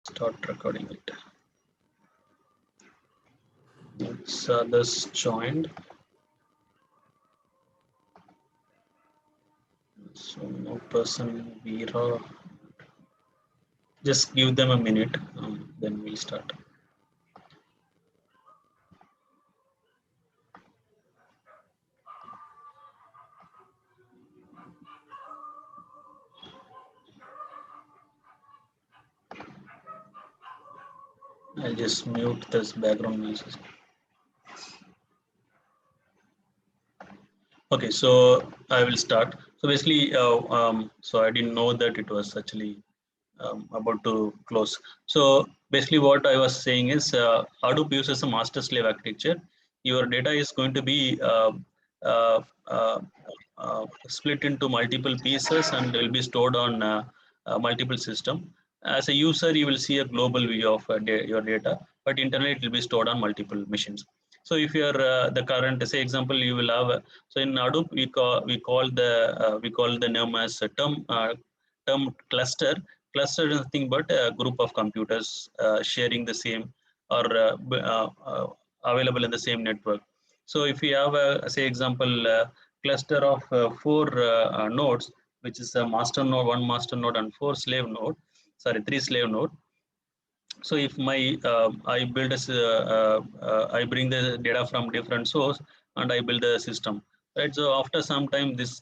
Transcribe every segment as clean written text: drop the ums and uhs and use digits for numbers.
Start recording it. It's others joined. So no person Veera. Just give them a minute, then we'll start. I'll just mute this background noises. Okay, so I will start. So basically, so I didn't know that it was actually about to close. So basically what I was saying is Hadoop uses a master slave architecture. Your data is going to be uh, uh, split into multiple pieces and will be stored on multiple system. As a user, you will see a global view of your data, but internally it will be stored on multiple machines. So if you are the current, say example, you will have so in Hadoop we call the name as a term cluster. Cluster is nothing but a group of computers sharing the same or available in the same network. So if we have a say example cluster of four nodes, which is a master node, one master node, and three slave node. So if my I bring the data from different source and I build a system, right? So after some time, this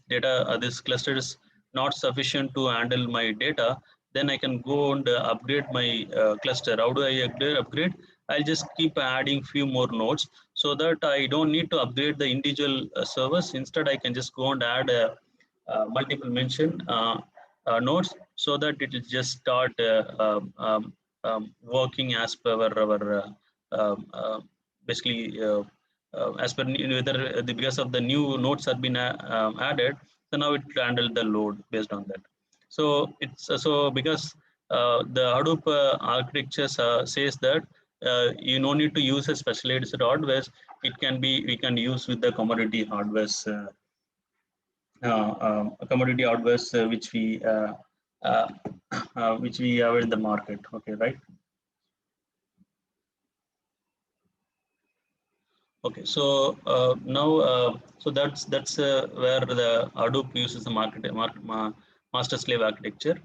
cluster is not sufficient to handle my data. Then I can go and upgrade my cluster. How do I upgrade? I'll just keep adding few more nodes so that I don't need to upgrade the individual servers. Instead, I can just go and add multiple mention nodes so that it will just start working as per our basically as per whether because of the new nodes have been added, so now it will handle the load based on that. So it's so because the Hadoop architecture says that you no need to use a specialized hardware. It can be we can use with the commodity hardware commodity hardware uh, which we have in the market. Okay, right? Okay, so now so that's where the Hadoop uses the master slave architecture.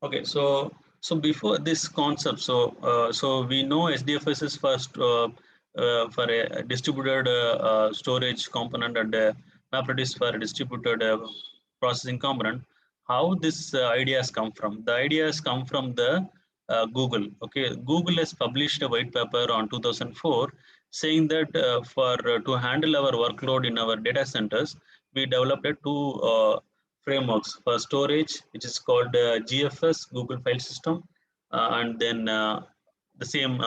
Okay, so before this concept, so we know SDFS is first for a distributed storage component and MapReduce for a distributed processing component. How this idea has come from? The idea has come from the Google. Okay, Google has published a white paper on 2004 saying that to handle our workload in our data centers, we developed a two frameworks for storage, which is called GFS, Google File System, and then the same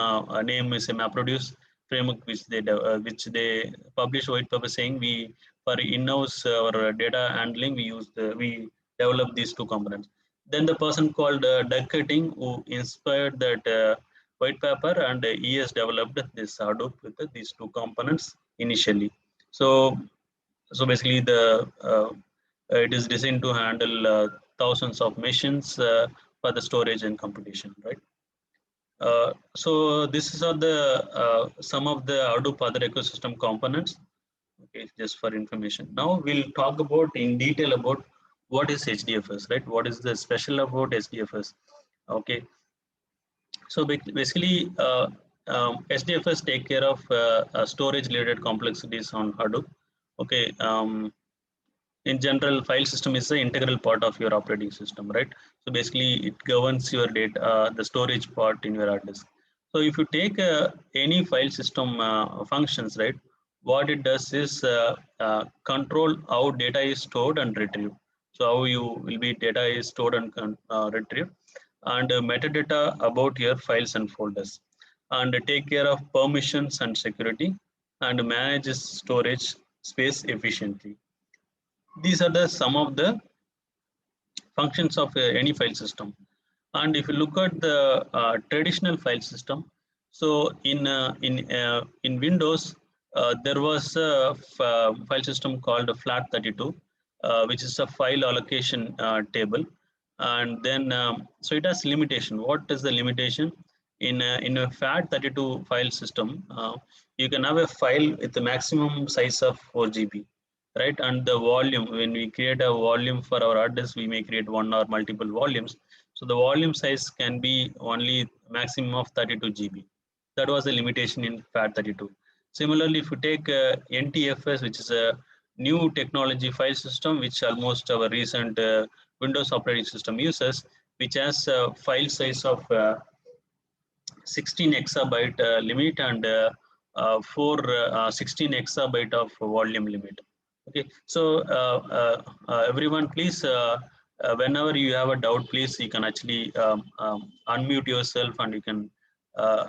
name is a MapReduce framework, which they publish white paper saying we for in-house our data handling we develop these two components. Then the person called Doug Cutting who inspired that white paper, and he has developed this Hadoop with these two components initially. So basically it is designed to handle thousands of machines for the storage and computation, right? So this is are the some of the Hadoop other ecosystem components. Okay, just for information. Now we'll talk about in detail about what is HDFS, right? What is the special about HDFS? Okay, so basically HDFS take care of storage related complexities on Hadoop. Okay, in general, file system is an integral part of your operating system, right? So basically it governs your data, the storage part in your hard disk. So if you take any file system functions, right, what it does is control how data is stored and retrieved. So how you will be data is stored and retrieved, and metadata about your files and folders, and take care of permissions and security, and manages storage space efficiently. These are the some of the functions of any file system. And if you look at the traditional file system, so in Windows, there was a file system called FLAT32, which is a file allocation table. And then so it has limitation. What is the limitation? In a FAT32 file system, you can have a file with the maximum size of 4 GB, right? And the volume, when we create a volume for our hard disk, we may create one or multiple volumes. So the volume size can be only maximum of 32 GB. That was the limitation in FAT32. Similarly, if you take NTFS, which is a new technology file system, which almost our recent Windows operating system uses, which has a file size of 16 exabyte limit and 16 exabyte of volume limit. Okay, so everyone, please, whenever you have a doubt, please you can actually unmute yourself and you can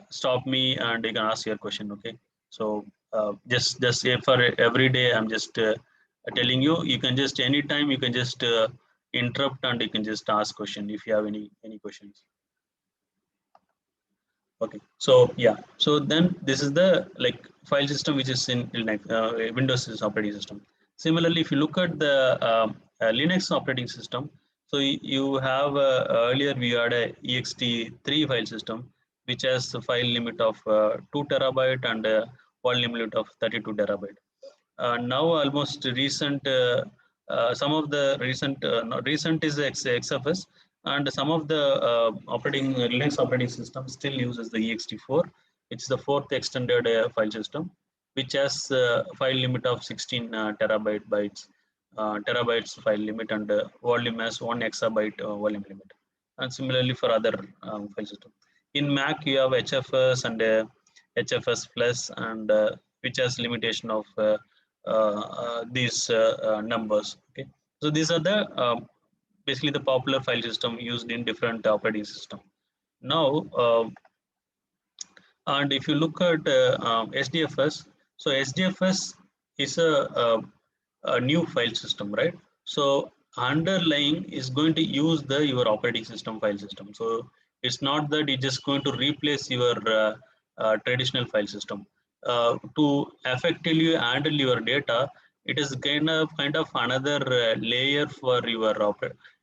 stop me and you can ask your question. Okay, so just say for every day, I'm just telling you, you can just anytime you can just interrupt and you can just ask question if you have any questions. Okay, so yeah, so then this is the like file system which is in Linux, Windows operating system. Similarly, if you look at the Linux operating system, so you have earlier we had a ext3 file system which has a file limit of 2 terabyte and a volume limit of 32 terabyte. Now almost recent some of the recent not recent is XFS, and some of the operating Linux operating system still uses the ext4, which is the fourth extended file system, which has file limit of 16 terabytes file limit, and volume as 1 exabyte volume limit. And similarly for other file system. In Mac you have HFS and HFS plus, and which has limitation of these numbers. Okay, so these are the basically the popular file system used in different operating system. Now, and if you look at SDFS, so SDFS is a new file system, right? So underlying is going to use the your operating system file system. So it's not that it's just going to replace your traditional file system. To effectively handle your data, it is kind of another layer for your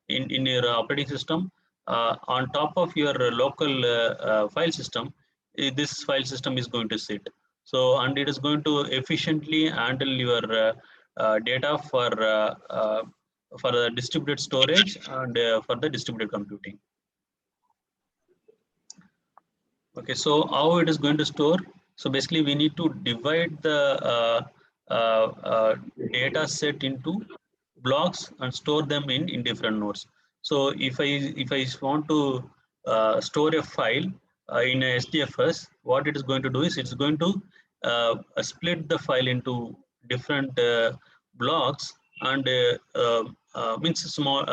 in your operating system on top of your local file system. This file system is going to sit. So, and it is going to efficiently handle your data for the distributed storage and for the distributed computing. Okay, so how it is going to store? So basically, we need to divide the data set into blocks and store them in different nodes. So if I want to store a file in a SDFS, what it is going to do is it's going to split the file into different blocks, and means small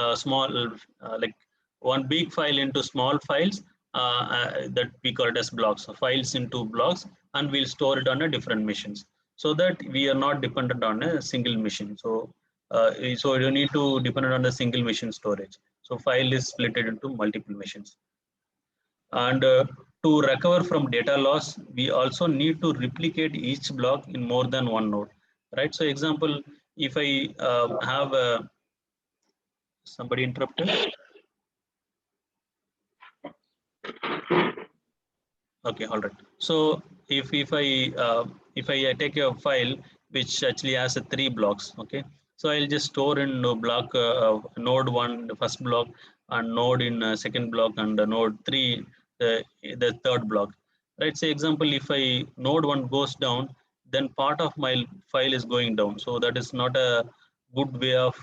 like one big file into small files that we call it as blocks, so files into blocks, and we'll store it on a different machines, so that we are not dependent on a single machine. So you need to depend on the single machine storage. So file is split into multiple machines. And to recover from data loss, we also need to replicate each block in more than one node, right? So example, if I have somebody interrupted. Okay, all right. So if I take a file which actually has a 3 blocks, okay. So I'll just store in block node 1 the first block, and node in second block, and node 3 the third block. Right. Say example, if I node 1 goes down, then part of my file is going down. So that is not a good way of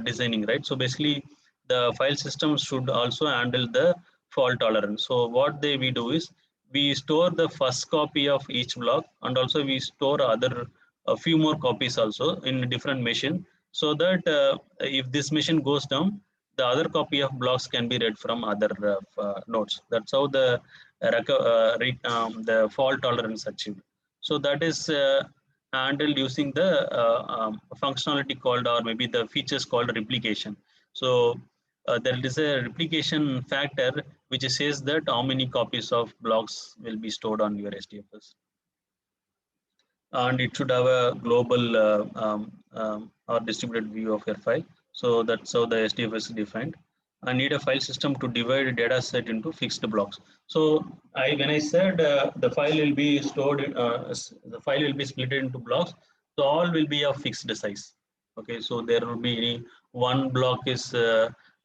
designing, right? So basically, the file system should also handle the fault tolerance. So what we do is we store the first copy of each block, and also we store other a few more copies also in different machine, so that if this machine goes down, the other copy of blocks can be read from other nodes. That's how the fault tolerance achieved. So that is handled using the functionality called, or maybe the features called replication. So there is a replication factor which says that how many copies of blocks will be stored on your SDFS, and it should have a global or distributed view of your file. So that's how the SDFS is defined. I need a file system to divide a data set into fixed blocks. So when I said the file will be stored, the file will be split into blocks. So all will be of fixed size. Okay, so there will be one block is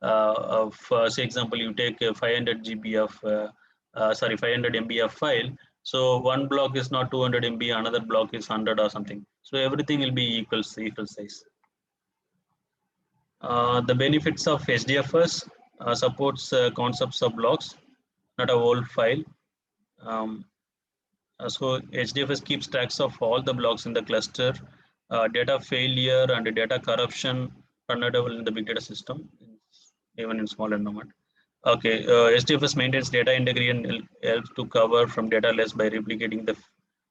of say example you take 500 GB of 500 MB of file. So one block is not 200 MB, another block is 100 or something. So everything will be equal size. The benefits of HDFS supports concepts of blocks, not a whole file. Um, so HDFS keeps tracks of all the blocks in the cluster. Data failure and data corruption are not available in the big data system, even in small environment. Okay, HDFS maintains data integrity and helps to cover from data less by replicating the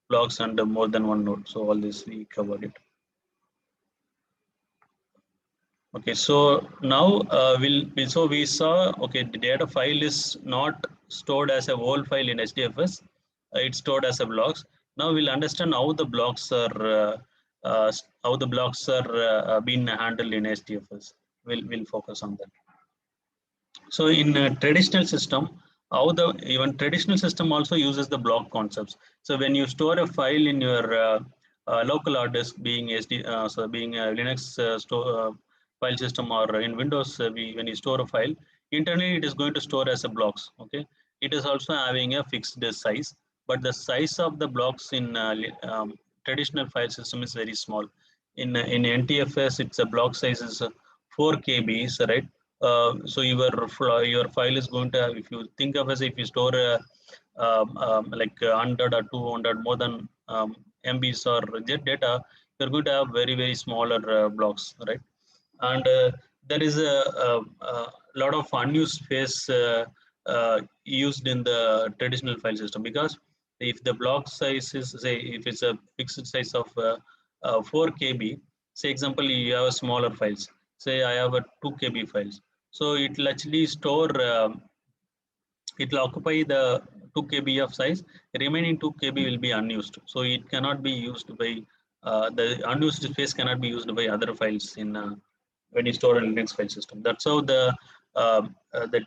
blocks under more than one node. So all this we covered it. Okay, so now so we saw, okay, the data file is not stored as a whole file in HDFS, it's stored as a blocks. Now we'll understand how the blocks are being handled in HDFS. We'll focus on that. So in a traditional system, how the even traditional system also uses the block concepts. So when you store a file in your local hard disk, being being a Linux file system, or in Windows, when you store a file, internally it is going to store as a blocks. Okay, it is also having a fixed size, but the size of the blocks in traditional file system is very small. In NTFS, it's a block size is 4 KBs, right? So your file is going to have, if you think of as if you store like 100 or 200 more than MBs or jet data, you're going to have very smaller blocks, right? And there is a lot of unused space used in the traditional file system, because if the block size is, say, if it's a fixed size of 4 KB, say example you have a smaller files, say I have a 2 KB files, so it will actually store it will occupy the 2 KB of size, remaining 2 KB will be unused, so it cannot be used by the unused space cannot be used by other files in when you store a Linux file system. That's how the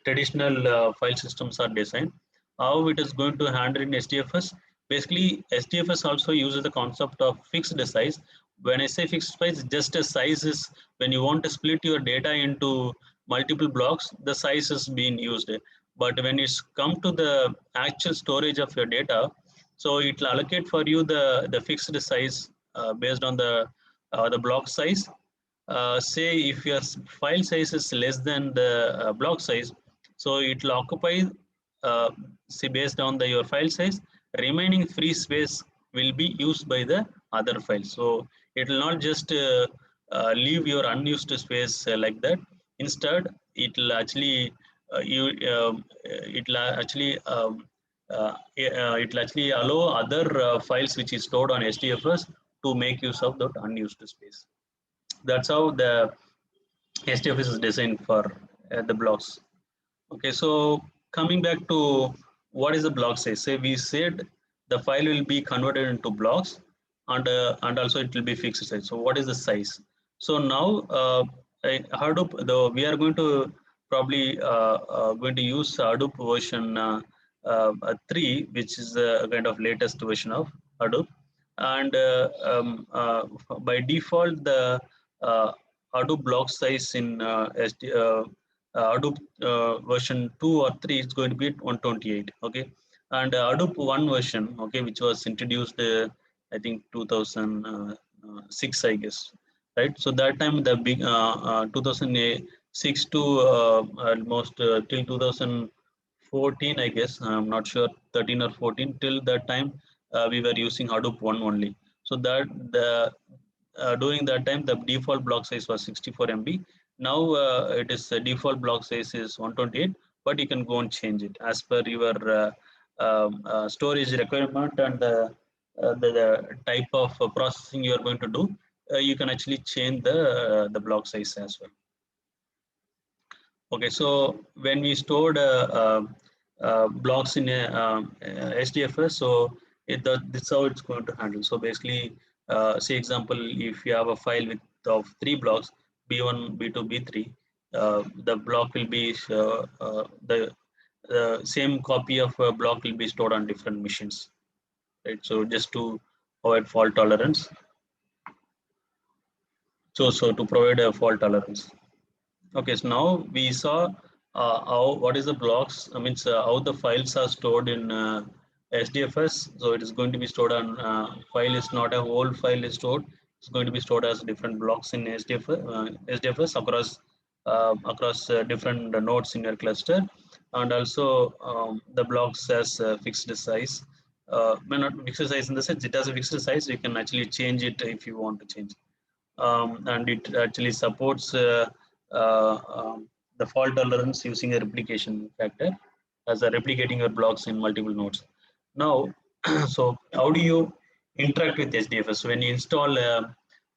traditional file systems are designed. How it is going to handle in HDFS? Basically, HDFS also uses the concept of fixed size. When I say fixed size, just a size is when you want to split your data into multiple blocks, the size is being used. But when it's come to the actual storage of your data, so it will allocate for you the fixed size based on the block size. Say if your file size is less than the block size, so it will occupy, say based on your file size, remaining free space will be used by the other files. So it will not just leave your unused space like that. Instead, it will actually it will actually it will actually allow other files which is stored on HDFS to make use of that unused space. That's how the HDFS is designed for the blocks. Okay, so coming back to what is the block size? Say we said the file will be converted into blocks, and also it will be fixed size. So what is the size? So now Hadoop, though we are going to probably going to use Hadoop version 3, which is a kind of latest version of Hadoop, and by default the uh, Hadoop block size in Hadoop version 2 or 3 is going to be 128. Okay, and Hadoop 1 version, okay, which was introduced I think 2006, I guess, right? So that time the big 2006 to almost till 2014, I guess. I'm not sure, 13 or 14. Till that time, we were using Hadoop 1 only. So that the during that time the default block size was 64 MB. Now it is default block size is 128, but you can go and change it as per your storage requirement and the type of processing you are going to do. You can actually change the block size as well. Okay, so when we stored blocks in a HDFS, so this is how it's going to handle. So basically, say example, if you have a file with of 3 blocks, B1, B2, B3, the block will be the same copy of a block will be stored on different machines, right? So just to avoid fault tolerance. So to provide a fault tolerance. Okay, so now we saw how what is the blocks. I mean, how the files are stored in SDFS. So it is going to be stored on file is not a whole file is stored. It's going to be stored as different blocks in SDFS across different nodes in your cluster, and also the blocks has fixed size. May not fixed size in the sense it has a fixed size. You can actually change it if you want to change. And it actually supports the fault tolerance using a replication factor as a replicating your blocks in multiple nodes. Now, so how do you interact with SDFS? So when you install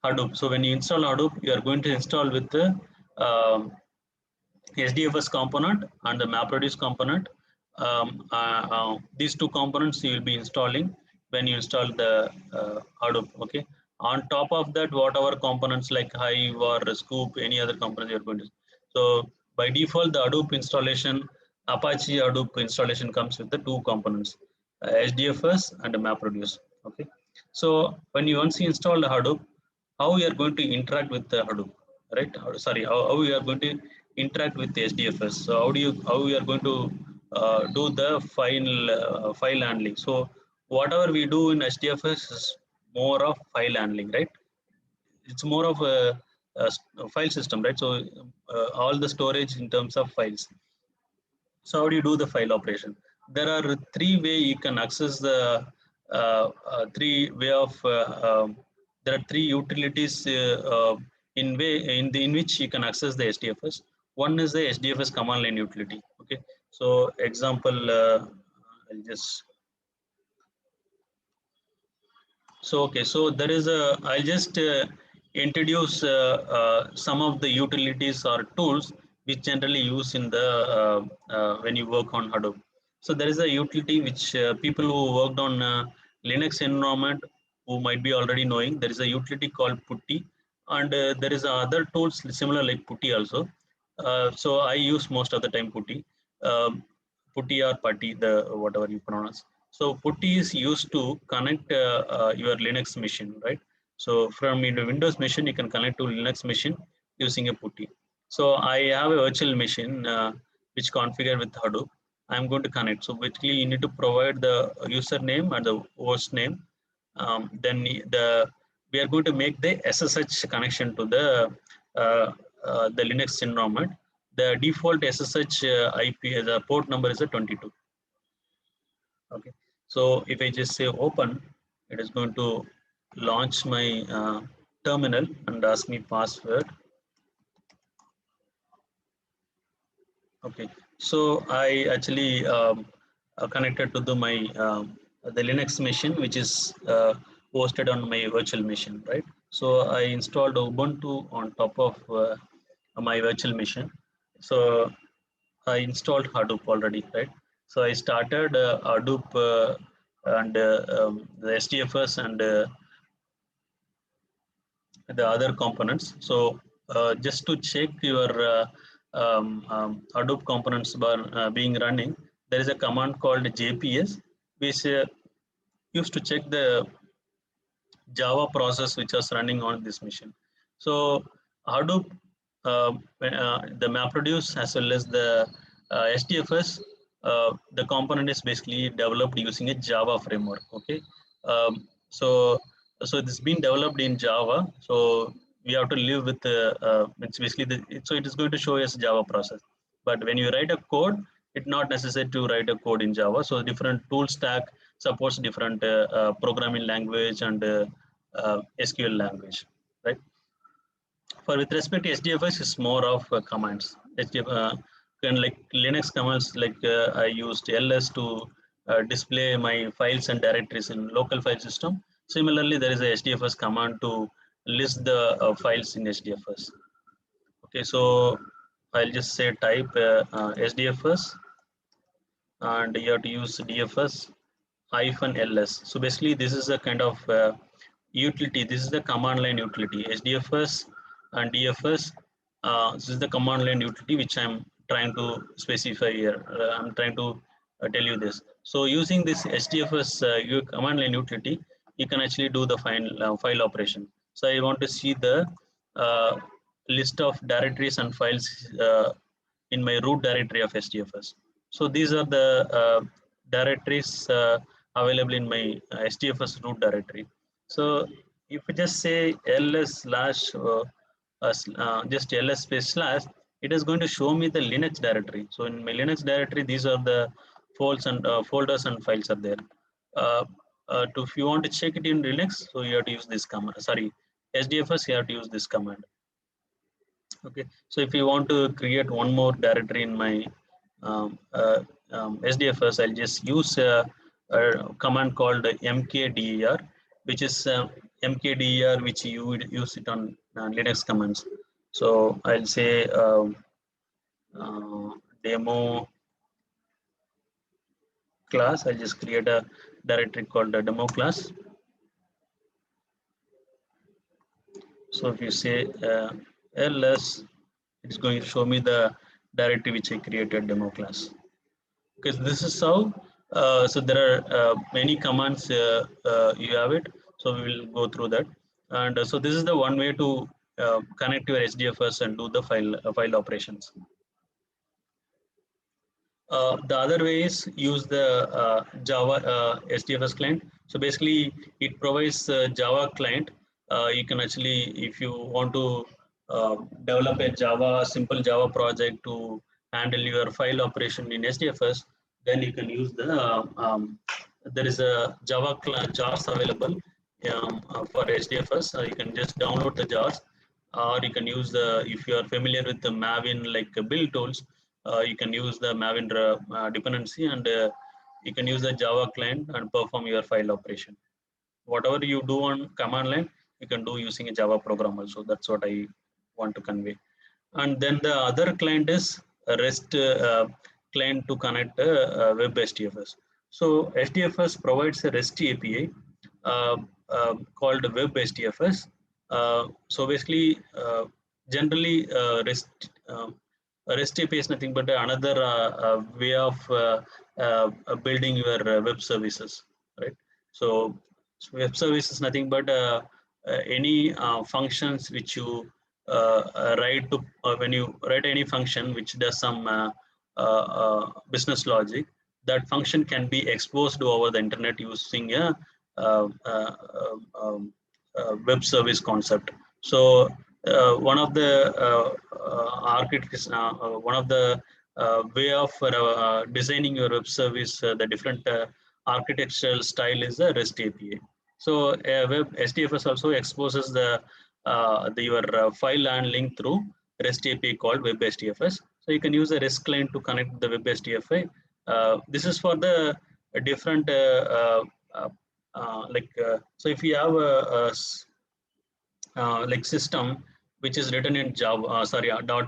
Hadoop, so when you install Hadoop, you are going to install with the SDFS component and the MapReduce component. These two components you will be installing when you install the Hadoop. Okay. On top of that, whatever components like Hive or Scoop, any other components you are going to. So by default, the Hadoop installation, Apache Hadoop installation comes with the two components, SDFS and MapReduce. Okay. So when you once you install the Hadoop, how you are going to interact with the Hadoop, right? Sorry, how you are going to interact with the SDFS. So how you are going to do the file handling. So whatever we do in SDFS is more of file handling, right? It's more of a file system, right? So all the storage in terms of files. So how do you do the file operation? There are three way you can access the three way of there are three utilities in which you can access the SDFS. One is the SDFS command line utility. Okay, so example, I'll just so there is a I'll just introduce some of the utilities or tools which generally use in the when you work on Hadoop. So there is a utility which people who worked on Linux environment who might be already knowing. There is a utility called Putty, and there is other tools similar like Putty also. So I use most of the time Putty, Putty or Putty, the whatever you pronounce. So Putty is used to connect your Linux machine, right? So from your Windows machine, you can connect to Linux machine using a Putty. So I have a virtual machine which configured with Hadoop. I'm going to connect. So basically, you need to provide the username and the host name. Then we are going to make the SSH connection to the Linux environment. The default SSH IP, the port number is a 22. Okay, so if I just say open, it is going to launch my terminal and ask me password. Okay, so I actually connected to the Linux machine, which is hosted on my virtual machine, right? So I installed Ubuntu on top of my virtual machine. So I installed Hadoop already, right? So I started Hadoop and the SDFS and the other components. So just to check your Hadoop components being running, there is a command called JPS, which used to check the Java process which was running on this machine. So Hadoop, the MapReduce as well as the SDFS, the component is basically developed using a Java framework. Okay, so it's been developed in Java. So we have to live with it's basically so it is going to show us Java process. But when you write a code, it's not necessary to write a code in Java. So different tool stack supports different programming language and SQL language, right? For with respect to SDFS, is more of commands. Kind like Linux commands, like I used ls to display my files and directories in local file system. Similarly, there is a SDFS command to list the files in SDFS. Okay, so I'll just say type SDFS, and you have to use DFS -ls. So basically, this is a kind of utility. This is the command line utility. SDFS and DFS This is the command line utility which I'm trying to specify here. I'm trying to tell you this. So using this HDFS command line utility, you can actually do the file operation. So I want to see the uh, list of directories and files in my root directory of HDFS. So these are the directories available in my HDFS root directory. So if you just say ls slash just ls space slash, it is going to show me the Linux directory. So in my Linux directory, these are the folders and files are there. If you want to check it in Linux, so you have to use this command. Sorry, SDFS, you have to use this command. Okay, so if you want to create one more directory in my SDFS, I'll just use a command called mkdir, which is mkdir, which you would use it on Linux commands. So I'll say demo class. I'll just create a directory called a demo class. So if you say ls, it's going to show me the directory which I created, demo class. Because this is how so there are many commands you have it, so we will go through that. And so this is the one way to connect your HDFS and do the file operations. The other way is use the Java HDFS client. So basically it provides Java client. You can actually, if you want to develop a simple Java project to handle your file operation in HDFS, then you can use the, there is a Java jars available for HDFS. You can just download the jars, or you can use the, if you are familiar with the Maven like build tools, you can use the Maven dependency, and you can use the Java client and perform your file operation. Whatever you do on command line, you can do using a Java program also. That's what I want to convey. And then the other client is a REST client to connect web HDFS. So HDFS provides a REST API called web HDFS. So basically, generally REST API is nothing but another way of building your web services, right? So web service is nothing but any functions which you write to when you write any function which does some business logic. That function can be exposed over the internet using a uh, uh, web service concept. So one of the architects, one of the way of designing your web service, the different architectural style is the REST API. So web HDFS also exposes your file handling through REST API called web HDFS. So you can use a REST client to connect the web HDFI. This is for the different so if you have like system which is written in Java,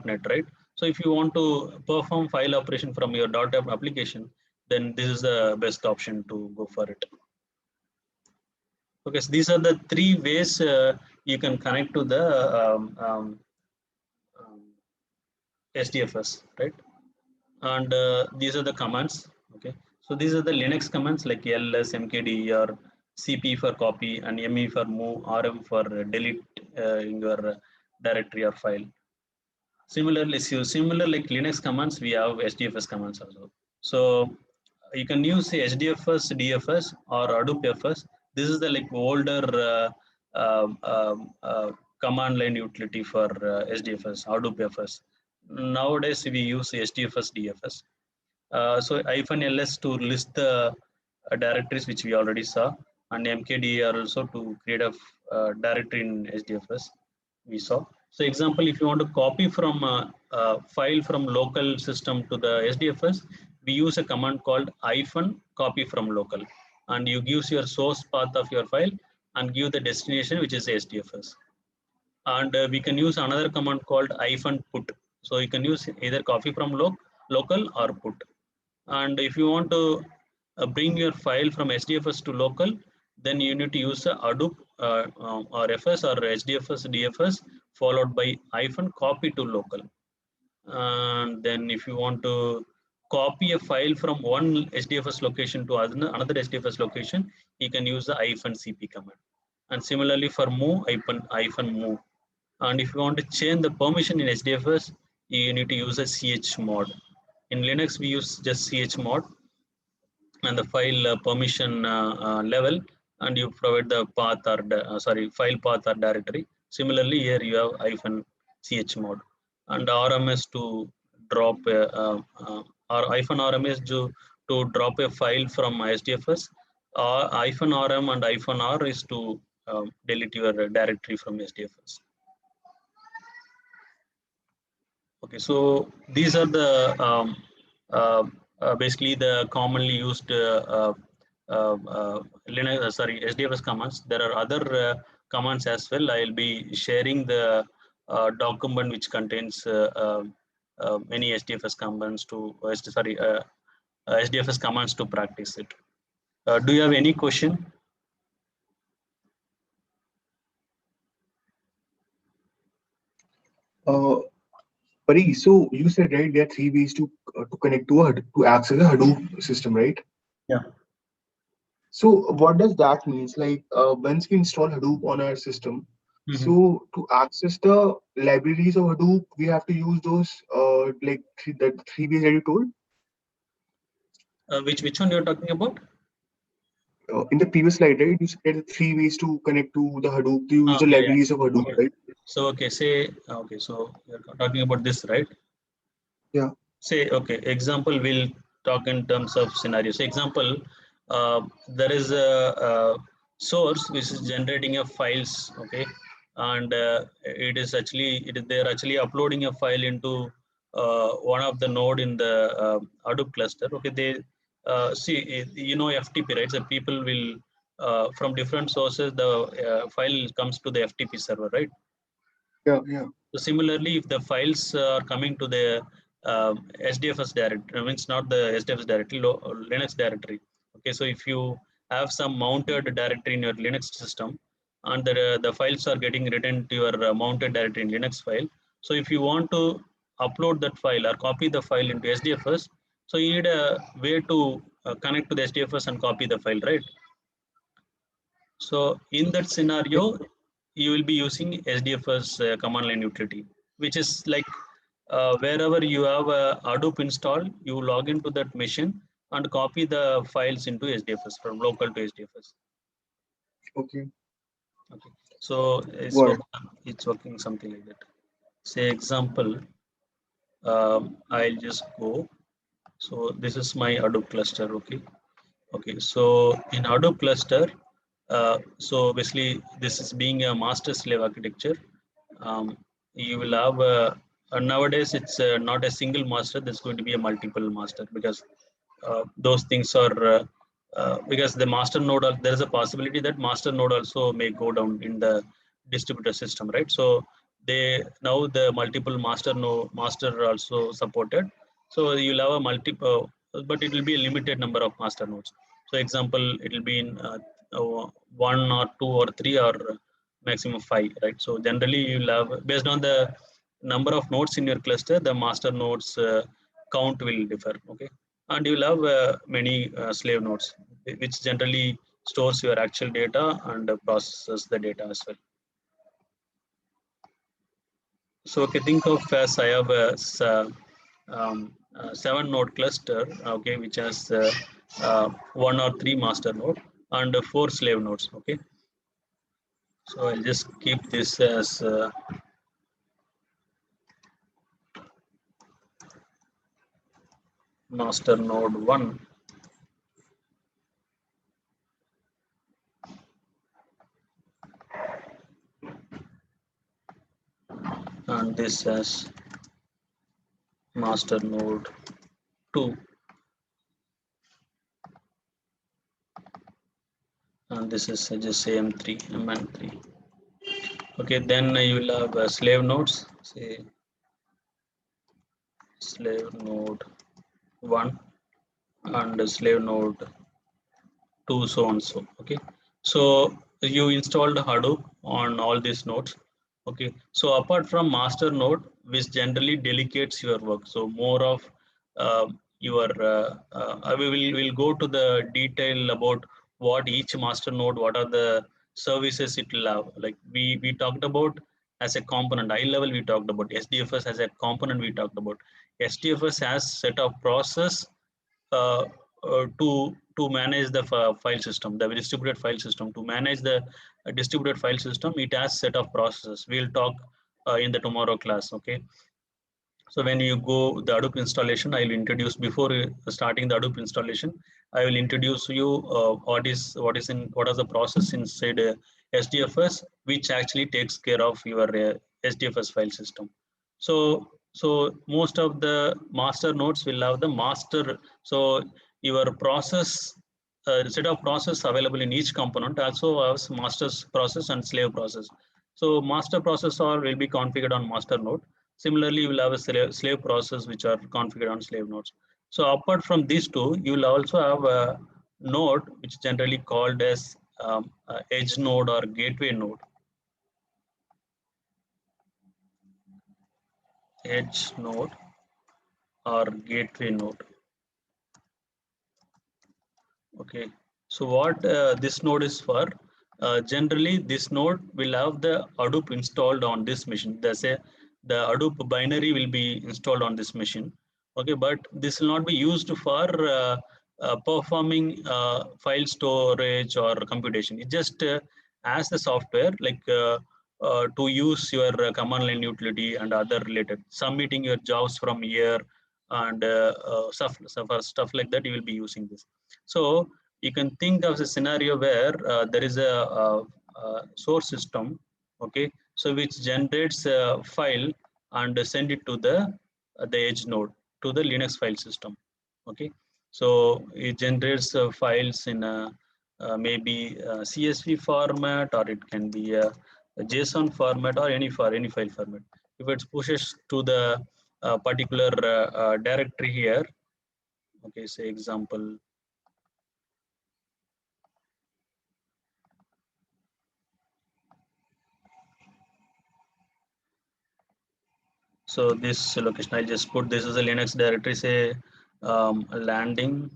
.NET, right? So if you want to perform file operation from your .NET application, then this is the best option to go for it. Okay, so these are the three ways you can connect to the SDFS, right? And these are the commands. Okay, so these are the Linux commands like ls, mkdir, cp for copy, and me for move, rm for delete in your directory or file. Similarly, similar like Linux commands, we have HDFS commands also. So you can use HDFS, DFS, or Hadoop FS. This is the like older command line utility for HDFS, Hadoop FS. Nowadays we use HDFS, DFS. So -ls to list the directories which we already saw, and mkdir also to create a directory in HDFS we saw. So example, if you want to copy from a file from local system to the SDFS, we use a command called -copy from local, and you gives your source path of your file and give the destination which is SDFS. And we can use another command called -put. So you can use either copy from local or put. And if you want to bring your file from SDFS to local, then you need to use a Hadoop or FS or HDFS, DFS followed by -copy to local. And then if you want to copy a file from one SDFS location to another SDFS location, you can use the -cp command. And similarly for move, -move. And if you want to change the permission in SDFS, you need to use a chmod. In Linux, we use just chmod and the file permission level, and you provide the path or file path or directory. Similarly, here you have -chmod and RMS to drop or -RMS to drop a file from SDFS. -RM and -R is to delete your directory from SDFS. Okay, so these are the basically the commonly used Linux, SDFS commands. There are other commands as well. I'll be sharing the document which contains many SDFS commands to SDFS commands to practice it. Do you have any question? Pari, so you said, right, there are 3 ways to connect to access a Hadoop system, right? Yeah. So what does that mean? Like once we install Hadoop on our system, so to access the libraries of Hadoop, we have to use those like the 3 ways that you told. Which one you're talking about? In the previous slide, right, you said 3 ways to connect to the Hadoop, to use the libraries of Hadoop, right? So so you're talking about this, right? Yeah. Say, okay, example, we'll talk in terms of scenarios. Example, there is a source which is generating a files, okay, and they're actually uploading a file into one of the node in the Hadoop cluster. Okay, they see, FTP, right? So people will from different sources, the file comes to the FTP server, right? Yeah. So similarly, if the files are coming to the SDFS directory, means not the SDFS directory, Linux directory. Okay, so if you have some mounted directory in your Linux system, and the files are getting written to your mounted directory in Linux file. So if you want to upload that file or copy the file into SDFS, so you need a way to connect to the SDFS and copy the file, right? So in that scenario, you will be using SDFS command line utility, which is like wherever you have a Hadoop installed, you log into that machine and copy the files into SDFS from local to SDFS. Okay. So it's working something like that. Say example, I'll just go. So this is my Hadoop cluster. Okay. So in Hadoop cluster, so basically this is being a master slave architecture. You will have nowadays it's not a single master. There's going to be a multiple master, because those things are because the master node, there is a possibility that master node also may go down in the distributed system, right? So now the multiple master are also supported. So you'll have a multiple, but it will be a limited number of master nodes. So example, it will be in 1 or 2 or 3 or maximum 5, right? So generally you'll have, based on the number of nodes in your cluster, the master nodes count will differ. Okay, and you'll have many slave nodes, which generally stores your actual data and processes the data as well. So okay, think of as I have a 7 node cluster, okay, which has 1 or 3 master node and 4 slave nodes. Okay, so I'll just keep this as master node 1. And this as master node 2. And this is just MN3. Okay, then you will have slave nodes, say slave node 1 and slave node 2, so on so. Okay, so you installed Hadoop on all these nodes, Okay, so apart from master node, which generally delegates your work, so more of your we will go to the detail about what each master node, what are the services it will have. Like we talked about as a component, high level we talked about SDFS as a component. We talked about SDFS has set of process uh, to manage the file system, the distributed file system. To manage the distributed file system, it has set of processes. We'll talk in the tomorrow class. Okay. So when you go the Hadoop installation, I will introduce before starting the Hadoop installation. I will introduce you what is the process inside SDFS, which actually takes care of your SDFS file system. So most of the master nodes will have the master. So your process set of process available in each component also has master's process and slave process. So master processor will be configured on master node. Similarly, you will have a slave process which are configured on slave nodes. So apart from these two, you will also have a node which is generally called as edge node or gateway node. Edge node or gateway node. Okay. So what this node is for? Generally, this node will have the Hadoop installed on this machine. The Hadoop binary will be installed on this machine. Okay, but this will not be used for performing file storage or computation. It just as the software, like to use your command line utility and other related, submitting your jobs from here and stuff like that. You will be using this. So you can think of a scenario where there is a source system, okay, so which generates a file and send it to the edge node, to the Linux file system. Okay, so it generates files in maybe a CSV format, or it can be a JSON format, or any file format. If it pushes to the particular directory here, okay, say example. So this location I just put, this is a Linux directory, say landing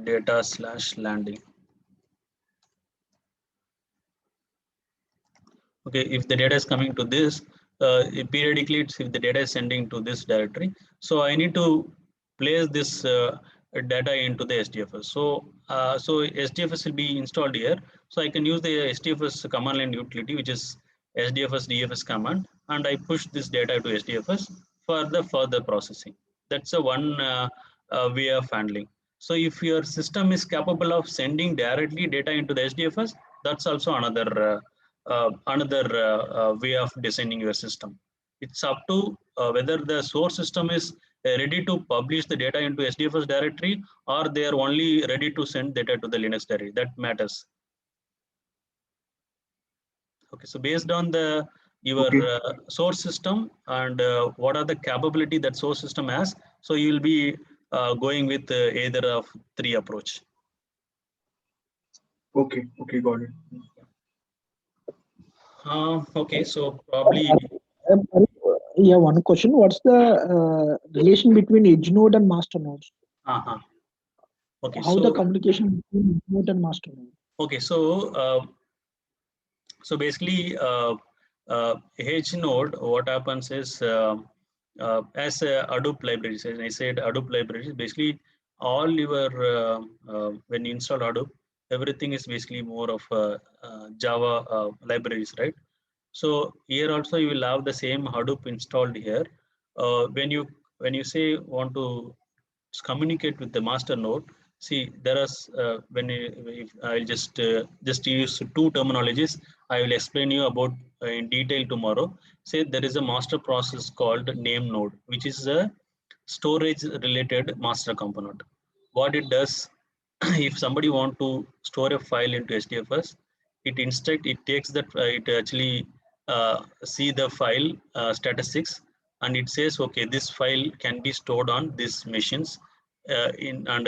data / landing. Okay, if the data is coming to this, periodically if the data is sending to this directory, so I need to place this data into the SDFS. So SDFS will be installed here. So I can use the SDFS command line utility, which is SDFS DFS command, and I push this data to SDFS for the further processing. That's a one way of handling. So if your system is capable of sending directly data into the SDFS, that's also another way of designing your system. It's up to whether the source system is ready to publish the data into SDFS directory, or they are only ready to send data to the Linux directory. That matters. Okay, so based on the your Okay. source system and what are the capability that source system has, so you will be going with either of three approach. Okay. Okay. Got it. Okay, so probably. Yeah, one question. What's the relation between edge node and master nodes? Okay, How so the communication between edge node and master node? okay, so basically, edge node, what happens is as a Hadoop libraries, as I said, Hadoop libraries, basically all your when you install Hadoop, everything is basically more of Java libraries, right? So here also you will have the same Hadoop installed here. When you say want to communicate with the master node, see there is if I'll just use two terminologies. I will explain you about in detail tomorrow. Say there is a master process called name node, which is a storage related master component. What it does, if somebody want to store a file into SDFS, it takes that it actually see the file statistics, and it says, okay, this file can be stored on these machines in and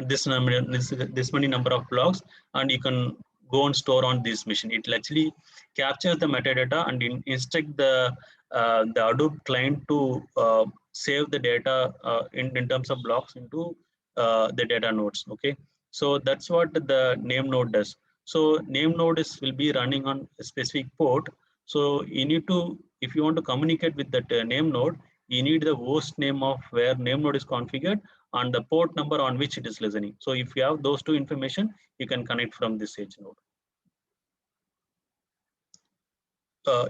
this many number of blocks, and you can go and store on this machine. It will actually capture the metadata and instruct the Hadoop client to save the data in terms of blocks into the data nodes. Okay, so that's what the name node does. So name node will be running on a specific port. So you need to, if you want to communicate with that name node, you need the host name of where name node is configured and the port number on which it is listening. So if you have those two information, you can connect from this edge node.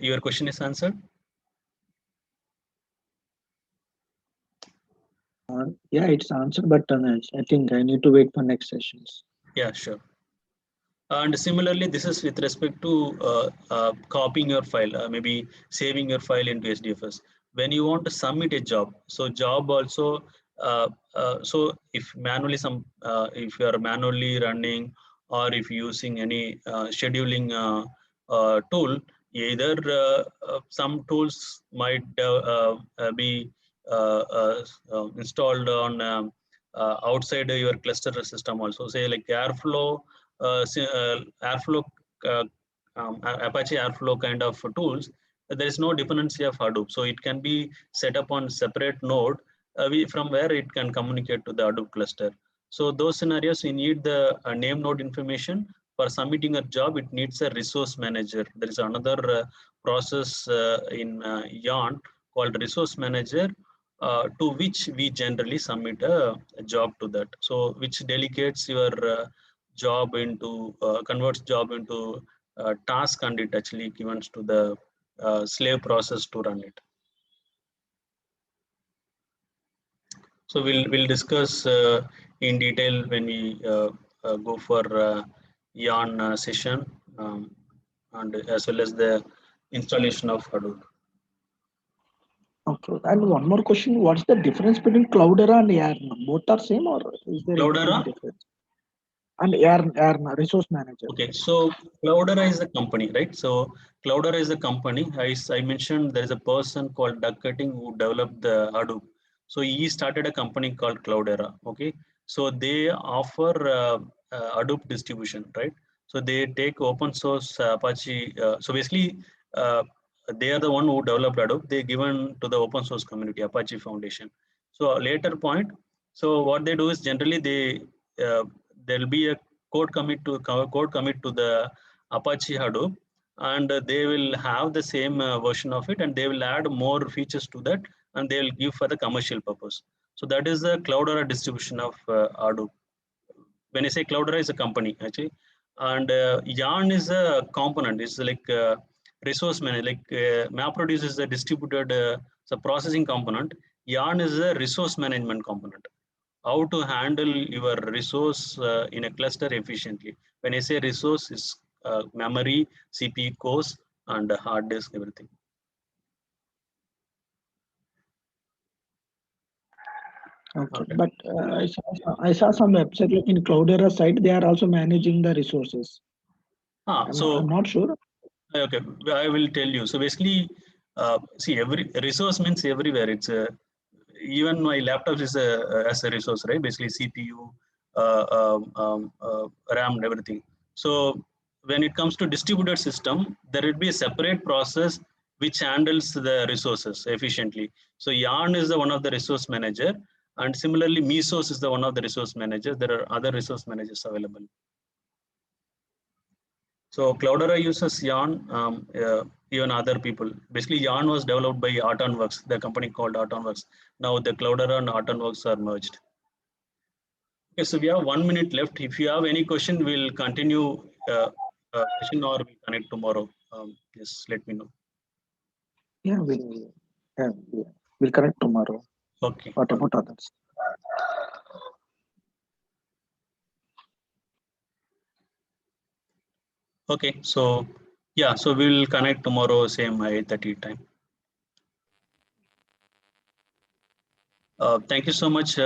Your question is answered? Yeah, it's answered, but I think I need to wait for next sessions. Yeah, sure. And similarly, this is with respect to copying your file, maybe saving your file into SDFS. When you want to submit a job, so job also, so if manually if you are manually running or if using any scheduling tool, either some tools might be installed on outside your cluster system also, say like Airflow, Airflow, Apache Airflow kind of tools. There is no dependency of Hadoop, so it can be set up on separate node from where it can communicate to the Hadoop cluster. So those scenarios, you need the name node information. For submitting a job, it needs a resource manager. There is another process in Yarn called resource manager, to which we generally submit a job to that. So which delegates your job into, converts job into task, and it actually gives to the slave process to run it. So we'll discuss in detail when we go for Yarn session, and as well as the installation of Hadoop. Okay, and one more question: what's the difference between Cloudera and Yarn? Both are same, or is there Cloudera? any difference? And Yarn resource manager. Okay, so Cloudera is the company, right? So Cloudera is the company. I mentioned there is a person called Doug Cutting who developed the Hadoop. So he started a company called Cloudera. Okay, so they offer Hadoop distribution, right? So they take open source Apache. So basically, they are the one who developed Hadoop. They given to the open source community, Apache Foundation. So later point, so what they do is generally there will be a code commit to the Apache Hadoop, and they will have the same version of it, and they will add more features to that, and they will give for the commercial purpose. So that is the Cloudera distribution of Hadoop. When I say Cloudera is a company actually, and Yarn is a component. It's like resource manager. Like MapReduce is a distributed, it's a processing component. Yarn is a resource management component. How to handle your resource in a cluster efficiently. When I say resource, is memory, CPU cores, and hard disk, everything. Okay, but I saw some website like in Cloudera site, they are also managing the resources. I'm not sure. Okay, I will tell you. So basically, see, every resource means everywhere. It's even my laptop is as a resource, right? Basically, CPU, RAM, and everything. So when it comes to distributed system, there will be a separate process which handles the resources efficiently. So Yarn is the one of the resource manager, and similarly, Mesos is the one of the resource managers. There are other resource managers available. So Cloudera uses Yarn, even other people. Basically, Yarn was developed by Artonworks, the company called Artonworks. Now the Cloudera and Artonworks are merged. Okay, so we have 1 minute left. If you have any question, we'll continue session or we connect tomorrow. Just let me know. Yeah, we'll connect tomorrow. Okay. What about others? Okay, so yeah, so we'll connect tomorrow, same 8:30 time. Thank you so much.